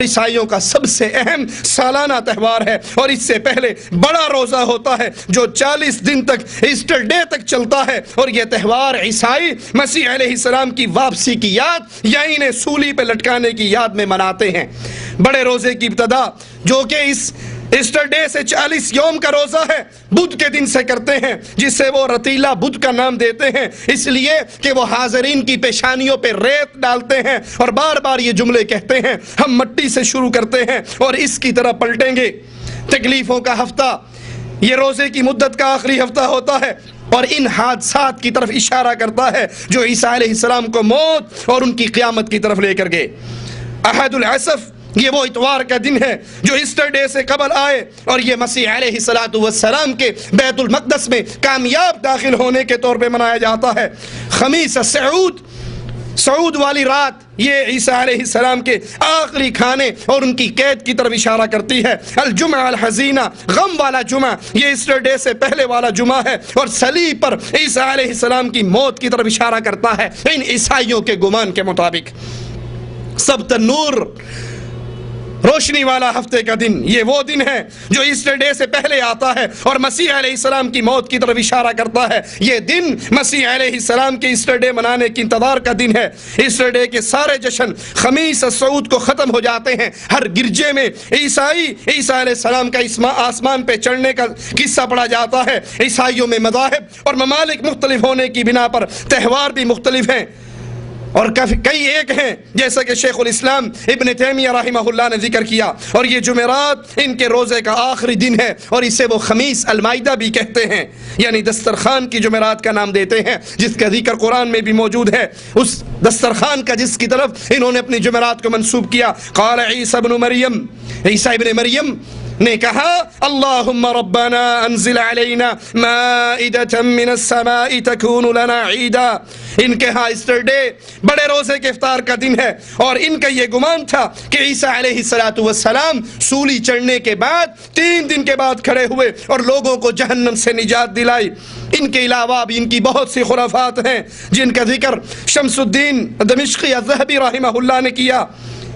عیسائیوں کا سب سے اہم سالانہ تہوار ہے، اور اس سے پہلے بڑا روزہ ہوتا ہے جو 40 دن تک ایسٹر ڈے تک چلتا ہے، اور یہ تہوار عیسائی مسیح علیہ السلام کی واپسی کی یاد یا انہیں سولی پہ لٹکانے کی یاد میں مناتے ہیں۔ بڑے روزے کی ابتدا جو کہ اس ایسٹر ڈے سے 40 یوم کا روزہ ہے، بدھ کے دن سے کرتے ہیں، جسے وہ رتیلا بدھ کا نام دیتے ہیں، اس لیے کہ وہ حاضرین کی پیشانیوں پہ ریت ڈالتے ہیں اور بار بار یہ جملے کہتے ہیں، ہم مٹی سے شروع کرتے ہیں اور اس کی طرح پلٹیں گے۔ تکلیفوں کا ہفتہ یہ روزے کی مدت کا آخری ہفتہ ہوتا ہے اور ان حادثات کی طرف اشارہ کرتا ہے جو عیسیٰ علیہ السلام کو موت اور ان کی قیامت کی طرف لے کر گئے۔ احد العصف یہ وہ اتوار کا دن ہے جو ایسٹر ڈے سے قبل آئے، اور یہ مسیح علیہ السلام کے بیت المقدس میں کامیاب داخل ہونے کے طور پہ منایا جاتا ہے۔ خمیس سعود والی رات یہ عیسیٰ علیہ السلام کے آخری کھانے اور ان کی قید کی طرف اشارہ کرتی ہے۔ الجمعہ الحزینہ غم والا جمعہ یہ ایسٹر ڈے سے پہلے والا جمعہ ہے اور صلیب پر عیسیٰ علیہ السلام کی موت کی طرف اشارہ کرتا ہے ان عیسائیوں کے گمان کے مطابق۔ سبت النور روشنی والا ہفتے کا دن یہ وہ دن ہے جو ایسٹر ڈے سے پہلے آتا ہے اور مسیح علیہ السلام کی موت کی طرف اشارہ کرتا ہے۔ یہ دن مسیح علیہ السلام کے ایسٹر ڈے منانے کی انتظار کا دن ہے۔ ایسٹر ڈے کے سارے جشن خمیس الصعود کو ختم ہو جاتے ہیں۔ ہر گرجے میں عیسیٰ علیہ السلام کا آسمان پہ چڑھنے کا قصہ پڑھا جاتا ہے۔ عیسائیوں میں مذاہب اور ممالک مختلف ہونے کی بنا پر تہوار بھی مختلف ہیں اور کئی ایک ہیں، جیسا کہ شیخ الاسلام ابن تیمیہ رحمہ اللہ نے ذکر کیا، اور یہ جمعرات ان کے روزے کا آخری دن ہے اور اسے وہ خمیس المائدہ بھی کہتے ہیں، یعنی دسترخوان کی جمعرات کا نام دیتے ہیں، جس کا ذکر قرآن میں بھی موجود ہے۔ اس دسترخوان کا جس کی طرف انہوں نے اپنی جمعرات کو منسوب کیا، قال عیسیٰ ابن مریم، عیسیٰ ابن مریم نے کہا اللہم ربنا انزل علینا مائدة من السماء تکون لنا عیدا۔ ان کے ہاں ایسٹر ڈے بڑے روزے کے افطار کا دن ہے، اور ان کا یہ گمان تھا کہ عیسیٰ علیہ السلام سولی چڑھنے کے بعد 3 دن کے بعد کھڑے ہوئے اور لوگوں کو جہنم سے نجات دلائی۔ ان کے علاوہ بھی ان کی بہت سی خرافات ہیں جن کا ذکر شمس الدین دمشقی الذہبی رحمہ اللہ نے کیا۔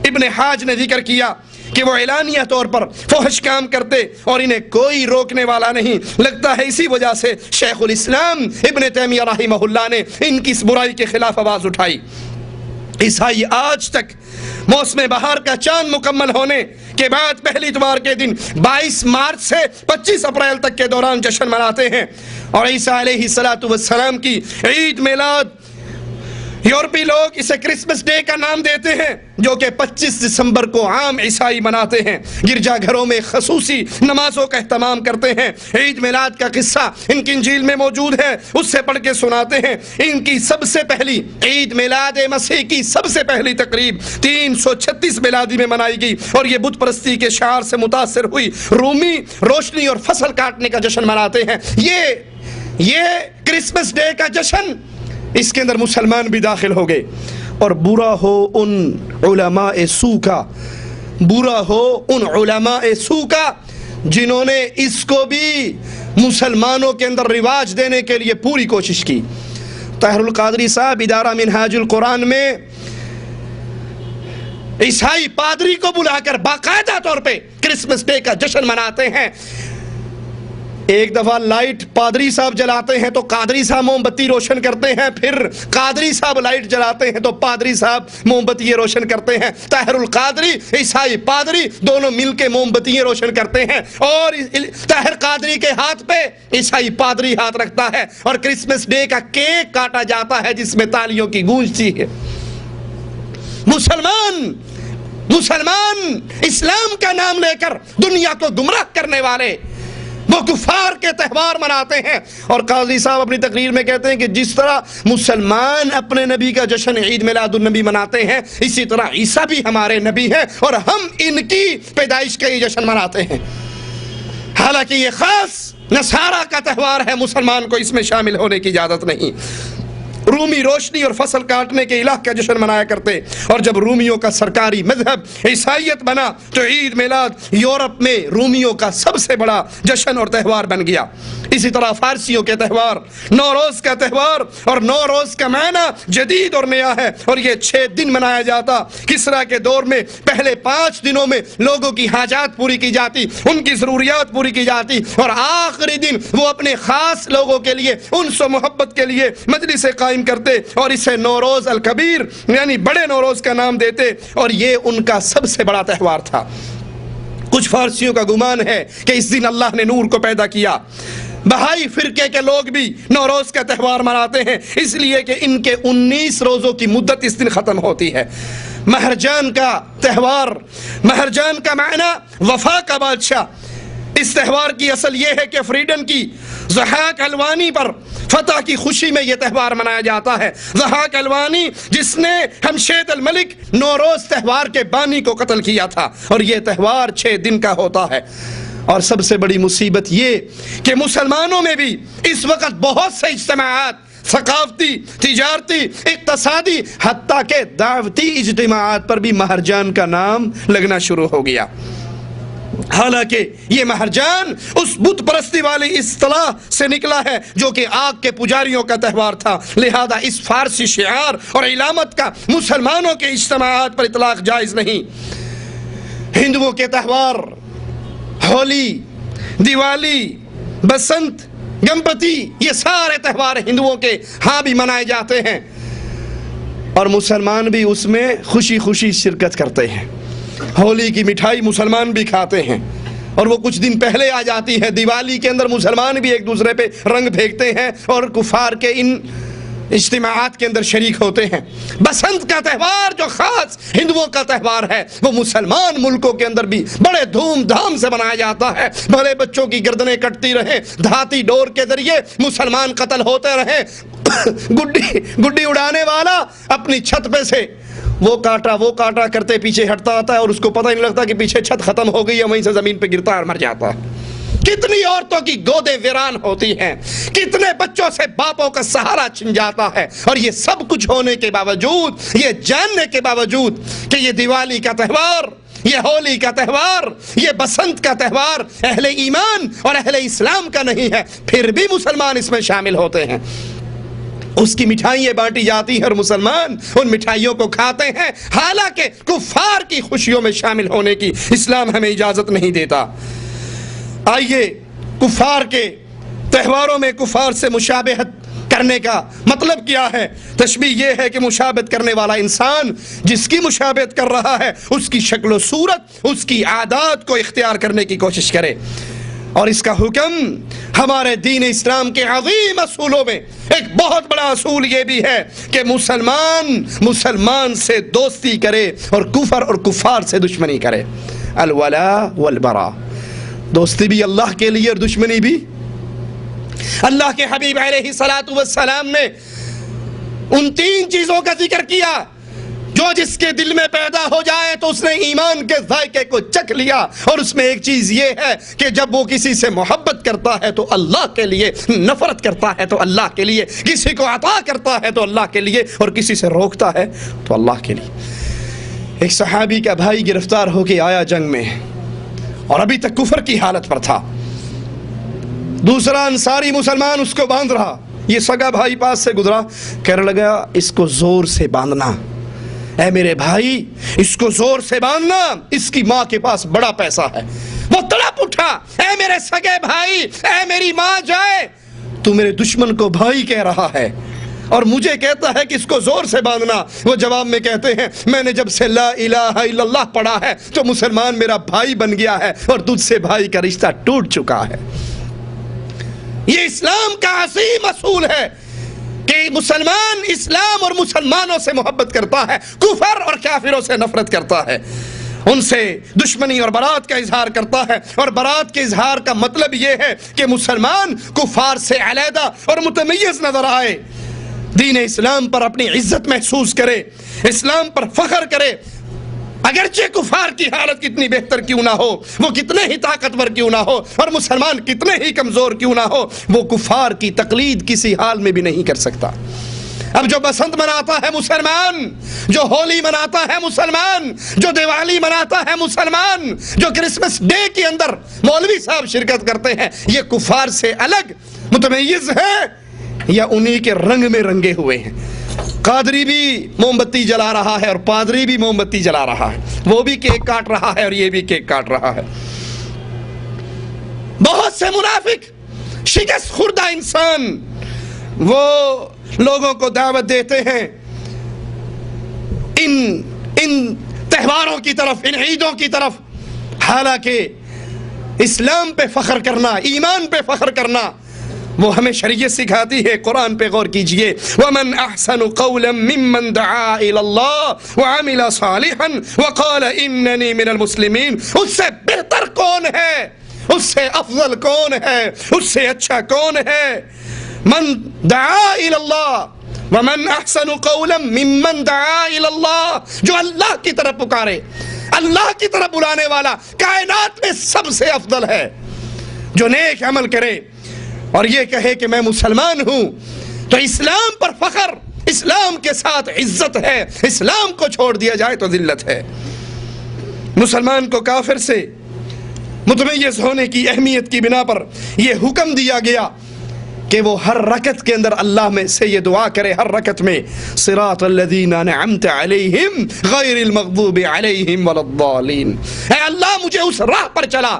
ابن حاج نے ذکر کیا کہ وہ اعلانیہ طور پر فحش کام کرتے اور انہیں کوئی روکنے والا نہیں۔ لگتا ہے اسی وجہ سے شیخ الاسلام ابن تیمیہ رحمہ اللہ نے ان کی اس برائی کے خلاف آواز اٹھائی۔ عیسائی آج تک موسم بہار کا چاند مکمل ہونے کے بعد پہلی اتوار کے دن 22 مارچ سے 25 اپریل تک کے دوران جشن مناتے ہیں، اور عیسیٰ علیہ السلام کی عید میلاد یورپی لوگ اسے کرسمس ڈے کا نام دیتے ہیں، جو کہ 25 دسمبر کو عام عیسائی مناتے ہیں۔ گرجا گھروں میں خصوصی نمازوں کا اہتمام کرتے ہیں۔ عید میلاد کا قصہ ان کی انجیل میں موجود ہے، اس سے پڑھ کے سناتے ہیں۔ ان کی سب سے پہلی عید میلاد مسیح کی سب سے پہلی تقریب 336 میلادی میں منائی گئی، اور یہ بت پرستی کے شعار سے متاثر ہوئی رومی روشنی اور فصل کاٹنے کا جشن مناتے ہیں۔ یہ کرسمس ڈے کا جشن، اس کے اندر مسلمان بھی داخل ہو گئے، اور برا ہو ان علماء سو کا، برا ہو ان علماء سو کا جنہوں نے اس کو بھی مسلمانوں کے اندر رواج دینے کے لیے پوری کوشش کی۔ طاہر القادری صاحب ادارہ منہاج القرآن میں عیسائی پادری کو بلا کر باقاعدہ طور پہ کرسمس ڈے کا جشن مناتے ہیں۔ ایک دفعہ لائٹ پادری صاحب جلاتے ہیں تو قادری صاحب موم بتی روشن کرتے ہیں، پھر قادری صاحب لائٹ جلاتے ہیں تو پادری صاحب موم بتی روشن کرتے ہیں۔ طاہر القادری عیسائی پادری دونوں مل کے موم بتی روشن کرتے ہیں، اور طاہر قادری کے ہاتھ پہ عیسائی پادری ہاتھ رکھتا ہے، اور کرسمس ڈے کا کیک کاٹا جاتا ہے جس میں تالیوں کی گونجتی ہے۔ مسلمان اسلام کا نام لے کر دنیا کو گمراہ کرنے والے وہ کفار کے تہوار مناتے ہیں، اور قاضی صاحب اپنی تقریر میں کہتے ہیں کہ جس طرح مسلمان اپنے نبی کا جشن عید میلاد النبی مناتے ہیں، اسی طرح عیسیٰ بھی ہمارے نبی ہیں اور ہم ان کی پیدائش کا یہ جشن مناتے ہیں۔ حالانکہ یہ خاص نصارہ کا تہوار ہے، مسلمان کو اس میں شامل ہونے کی اجازت نہیں۔ رومی روشنی اور فصل کاٹنے کے الہ کا جشن منایا کرتے، اور جب رومیوں کا سرکاری مذہب عیسائیت بنا تو عید میلاد یورپ میں رومیوں کا سب سے بڑا جشن اور تہوار بن گیا۔ اسی طرح فارسیوں کے تہوار نوروز کا تہوار، اور نوروز کا معنی جدید اور نیا ہے، اور یہ 6 دن منایا جاتا۔ کسریٰ کے دور میں پہلے 5 دنوں میں لوگوں کی حاجات پوری کی جاتی، ان کی ضروریات پوری کی جاتی، اور آخری دن وہ اپنے خاص لوگوں کے لیے انس و محبت کے لیے مجلس قائم کرتے اور اسے نوروز الکبیر یعنی بڑے نوروز کا نام دیتے، اور یہ ان کا سب سے بڑا تہوار تھا۔ کچھ فارسیوں کا گمان ہے کہ اس دن اللہ نے نور کو پیدا کیا۔ بہائی فرقے کے لوگ بھی نوروز کا تہوار مناتے ہیں، اس لیے کہ ان کے 19 روزوں کی مدت اس دن ختم ہوتی ہے۔ مہرجان کا تہوار، مہرجان کا معنی وفا کا بادشاہ۔ اس تہوار کی اصل یہ ہے کہ فریڈن کی ضحاک الوانی پر فتح کی خوشی میں یہ تہوار منایا جاتا ہے۔ ضحاک الوانی جس نے ہمشید الملک نوروز تہوار کے بانی کو قتل کیا تھا، اور یہ تہوار 6 دن کا ہوتا ہے۔ اور سب سے بڑی مصیبت یہ کہ مسلمانوں میں بھی اس وقت بہت سے اجتماعات، ثقافتی، تجارتی، اقتصادی، حتیٰ کہ دعوتی اجتماعات پر بھی مہرجان کا نام لگنا شروع ہو گیا۔ حالانکہ یہ مہرجان اس بت پرستی والی اصطلاح سے نکلا ہے جو کہ آگ کے پجاریوں کا تہوار تھا، لہذا اس فارسی شعار اور علامت کا مسلمانوں کے اجتماعات پر اطلاق جائز نہیں۔ ہندوؤں کے تہوار ہولی، دیوالی، بسنت، گنپتی، یہ سارے تہوار ہندوؤں کے ہاں بھی منائے جاتے ہیں، اور مسلمان بھی اس میں خوشی خوشی شرکت کرتے ہیں۔ ہولی کی مٹھائی مسلمان بھی کھاتے ہیں، اور وہ کچھ دن پہلے آ جاتی ہے۔ دیوالی کے اندر مسلمان بھی ایک دوسرے پہ رنگ پھینکتے ہیں اور کفار کے ان اجتماعات کے اندر شریک ہوتے ہیں۔ بسنت کا تہوار جو خاص ہندوؤں کا تہوار ہے، وہ مسلمان ملکوں کے اندر بھی بڑے دھوم دھام سے منایا جاتا ہے۔ بھلے بچوں کی گردنیں کٹتی رہیں، دھاتی ڈور کے ذریعے مسلمان قتل ہوتے رہیں، گڈی اڑانے والا اپنی چھت پہ سے وہ کاٹا کرتے پیچھے ہٹتا آتا ہے، اور اس کو پتہ نہیں لگتا کہ پیچھے چھت ختم ہو گئی ہے، وہیں سے زمین پہ گرتا ہے اور مر جاتا ہے۔ کتنی عورتوں کی گودیں ویران ہوتی ہیں، کتنے بچوں سے باپوں کا سہارا چھن جاتا ہے، اور یہ سب کچھ ہونے کے باوجود، یہ جاننے کے باوجود کہ یہ دیوالی کا تہوار، یہ ہولی کا تہوار، یہ بسنت کا تہوار اہل ایمان اور اہل اسلام کا نہیں ہے، پھر بھی مسلمان اس میں شامل ہوتے ہیں۔ اس کی مٹھائیاں بانٹی جاتی ہیں اور مسلمان ان مٹھائیوں کو کھاتے ہیں، حالانکہ کفار کی خوشیوں میں شامل ہونے کی اسلام ہمیں اجازت نہیں دیتا۔ آئیے کفار کے تہواروں میں کفار سے مشابہت کرنے کا مطلب کیا ہے؟ تشبیہ یہ ہے کہ مشابہت کرنے والا انسان جس کی مشابہت کر رہا ہے اس کی شکل و صورت، اس کی عادات کو اختیار کرنے کی کوشش کرے۔ اور اس کا حکم ہمارے دین اسلام کے عظیم اصولوں میں ایک بہت بڑا اصول یہ بھی ہے کہ مسلمان سے دوستی کرے اور کفر اور کفار سے دشمنی کرے۔ الولاء والبراء، دوستی بھی اللہ کے لیے اور دشمنی بھی۔ اللہ کے حبیب علیہ الصلوۃ والسلام نے ان 3 چیزوں کا ذکر کیا جو جس کے دل میں پیدا ہو جائے تو اس نے ایمان کے ذائقے کو چکھ لیا، اور اس میں ایک چیز یہ ہے کہ جب وہ کسی سے محبت کرتا ہے تو اللہ کے لیے، نفرت کرتا ہے تو اللہ کے لیے، کسی کو عطا کرتا ہے تو اللہ کے لیے، اور کسی سے روکتا ہے تو اللہ کے لیے۔ ایک صحابی کا بھائی گرفتار ہو کے آیا جنگ میں، اور ابھی تک کفر کی حالت پر تھا۔ دوسرا انصاری مسلمان اس کو باندھ رہا، یہ سگا بھائی پاس سے گزرا، کہنے لگا اس کو زور سے باندھنا، اے میرے بھائی اس کو زور سے باندھنا، اس کی ماں کے پاس بڑا پیسہ ہے۔ وہ تڑپ اٹھا، اے میرے سگے بھائی، اے میری ماں جائے، تو میرے دشمن کو بھائی کہہ رہا ہے اور مجھے کہتا ہے کہ اس کو زور سے باندھنا۔ وہ جواب میں کہتے ہیں میں نے جب سے لا الہ الا اللہ پڑھا ہے تو مسلمان میرا بھائی بن گیا ہے، اور تجھ سے بھائی کا رشتہ ٹوٹ چکا ہے۔ یہ اسلام کا عظیم اصول ہے کہ مسلمان اسلام اور مسلمانوں سے محبت کرتا ہے، کفر اور کافروں سے نفرت کرتا ہے، ان سے دشمنی اور برات کا اظہار کرتا ہے۔ اور برات کے اظہار کا مطلب یہ ہے کہ مسلمان کفار سے علیحدہ اور متمیز نظر آئے، دین اسلام پر اپنی عزت محسوس کرے، اسلام پر فخر کرے، اگرچہ کفار کی حالت کتنی بہتر کیوں نہ ہو، وہ کتنے ہی طاقتور کیوں نہ ہو، اور مسلمان کتنے ہی کمزور کیوں نہ ہو، وہ کفار کی تقلید کسی حال میں بھی نہیں کر سکتا۔ اب جو بسنت مناتا ہے مسلمان، جو ہولی مناتا ہے مسلمان، جو دیوالی مناتا ہے مسلمان، جو کرسمس ڈے کے اندر مولوی صاحب شرکت کرتے ہیں، یہ کفار سے الگ متمیز ہے یا انہی کے رنگ میں رنگے ہوئے ہیں؟ قادری بھی موم بتی جلا رہا ہے اور پادری بھی موم بتی جلا رہا ہے، وہ بھی کیک کاٹ رہا ہے اور یہ بھی کیک کاٹ رہا ہے۔ بہت سے منافق شکست خوردہ انسان وہ لوگوں کو دعوت دیتے ہیں ان تہواروں کی طرف، ان عیدوں کی طرف، حالانکہ اسلام پہ فخر کرنا، ایمان پہ فخر کرنا وہ ہمیں شریعت سکھاتی ہے۔ قرآن پہ غور کیجئے، وَمَنْ أَحْسَنُ قَوْلًا مِّمَّنْ دَعَا إِلَى اللَّهِ وَعَمِلَ صَالِحًا وَقَالَ إِنَّنِي مِنَ الْمُسْلِمِينَ۔ اس سے بہتر کون ہے؟ اس سے افضل کون ہے؟ اس سے اچھا کون ہے؟ من دعا الى اللہ ومن احسن قولا ممن دعا الى اللہ، جو اللہ کی طرف پکارے، اللہ کی طرف بلانے والا کائنات میں سب سے افضل ہے۔ جو نیک عمل کرے اور یہ کہے کہ میں مسلمان ہوں، تو اسلام پر فخر، اسلام کے ساتھ عزت ہے، اسلام کو چھوڑ دیا جائے تو ذلت ہے۔ مسلمان کو کافر سے متمیز ہونے کی اہمیت کی بنا پر یہ حکم دیا گیا کہ وہ ہر رکعت کے اندر اللہ میں سے یہ دعا کرے، ہر رکعت میں صراط الذین انعمت علیہم غیر المغضوب علیہم ولا الضالین۔ اے اللہ مجھے اس راہ پر چلا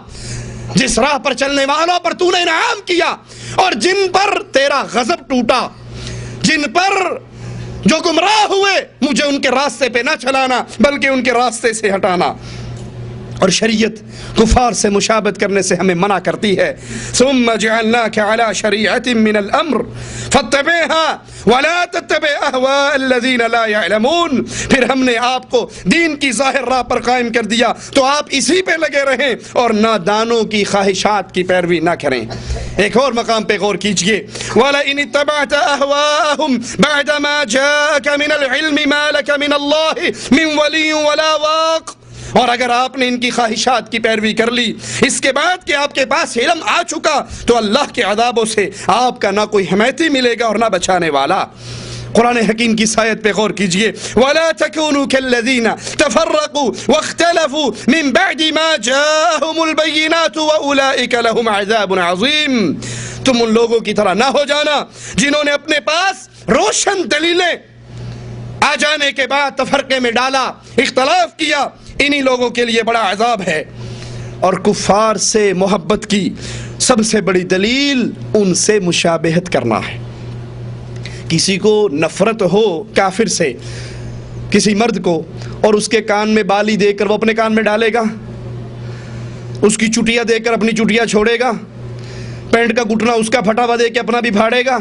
جس راہ پر چلنے والوں پر تو نے انعام کیا، اور جن پر تیرا غضب ٹوٹا، جن پر جو گمراہ ہوئے، مجھے ان کے راستے پہ نہ چلانا بلکہ ان کے راستے سے ہٹانا۔ اور شریعت کفار سے مشابہت کرنے سے ہمیں منع کرتی ہے۔ ثم جعلناک علی شریعۃ من الامر فاتبعها ولا تتبع اهواء الذین لا يعلمون۔ پھر ہم نے آپ کو دین کی ظاہر راہ پر قائم کر دیا تو آپ اسی پہ لگے رہیں اور نادانوں کی خواہشات کی پیروی نہ کریں۔ ایک اور مقام پہ غور کیجئے، وَلَئِنِ اتَّبَعْتَ أَهْوَاءَهُمْ بَعْدَ مَا جَاءَكَ مِنَ الْعِلْمِ مَا لَكَ مِنَ اللَّهِ مِنْ وَلِيٍّ وَلَا وَاقٍ۔ اور اگر آپ نے ان کی خواہشات کی پیروی کر لی اس کے بعد کہ آپ کے پاس علم آ چکا، تو اللہ کے عذابوں سے آپ کا نہ کوئی حمایتی ملے گا اور نہ بچانے والا۔ قرآن حکیم کی آیت پہ غور کیجئے، وَلَا تَكُونُوا كَالَّذِينَ تَفَرَّقُوا وَاخْتَلَفُوا مِن بَعْدِ مَا جَاءَهُمُ الْبَيِّنَاتُ وَأُولَئِكَ لَهُمْ عَذَابٌ عَظِيمٌ۔ تم ان لوگوں کی طرح نہ ہو جانا جنہوں نے اپنے پاس روشن دلیلیں آ جانے کے بعد تفرقے میں ڈالا، اختلاف کیا، انہی لوگوں کے لیے بڑا عذاب ہے۔ اور کفار سے محبت کی سب سے بڑی دلیل ان سے مشابہت کرنا ہے۔ کسی کو نفرت ہو کافر سے، کسی مرد کو، اور اس کے کان میں بالی دے کر وہ اپنے کان میں ڈالے گا، اس کی چٹیا دے کر اپنی چٹیا چھوڑے گا، پینٹ کا گھٹنا اس کا پھٹا ہوا دے کے اپنا بھی پھاڑے گا؟